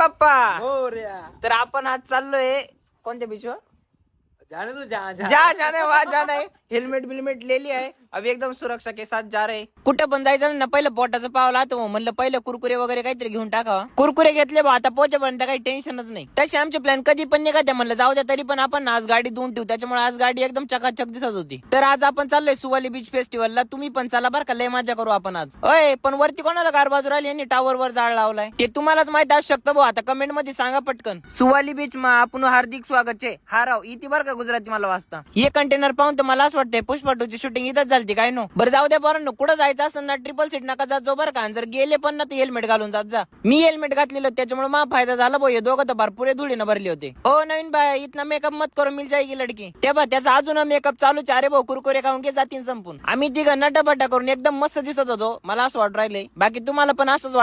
बाप्पा. मोरया. तर आपण आज चाललोय कोणत्या बीचवर? जाने दो जा जाने वहाँ जाना है. हेल्मेट बिलमेट ले लिया है. अभी एकदम सुरक्षा के साथ जा रहे. कुठं पण जायचं ना पहिलं पोटाचं पावला तर म्हणलं पहिलं कुरकुरे वगैरे काहीतरी घेऊन टाकावा. कुरकुरे घेतले बा आता पोहोचेपर्यंत काही टेन्शनच नाही. तसे आमचे प्लॅन कधी पण निघाते म्हणलं जाऊ द्या तरी पण आपण आज गाडी धुवून ठेवू. त्याच्यामुळे आज गाडी एकदम चकाचक दिसत होती. तर आज आपण चाललोय सुवाली बीच फेस्टिवलला. तुम्ही पण चला बरं का, लय मजा करू आपण आज. अय पण वरती कोणाला कार बाजू राहिली यांनी टावर वर जाळ लावलाय ते तुम्हालाच माहित असू शकतं भाऊ. आता कमेंट मध्ये सांगा पटकन. सुवाली बीच मा आपण हार्दिक स्वागत छे. हा राव इथे बरं का गुजराती मला वाचता. हे कंटेनर पाहून तर मला असं वाटतंय पुष्पा 2 ची शूटिंग इथंच झाली काय नो. बरं जाऊ द्या बरं कुठं जायचं असं ना ट्रिपल सीट नका जात जो बरं का. जर गेले पण ना ते हेल्मेट घालून जात जा. मी हेल्मेट घातलेलं त्याच्यामुळे मला फायदा झाला भाऊ. हे दोघं तर भरपूर धुळीनं भरले होते. ओ नवीन बाय इतना मेकअप मत करो मिल जाएगी लडकी. त्या बा त्याचा अजून मेकअप चालूच. अरे भाऊ कुरकुरे खाऊन घे जातील संपून. आम्ही तिघं नटापटा करून एकदम मस्त दिसत होतो. मला असं वाटत राहिलंय बाकी तुम्हाला पण असंच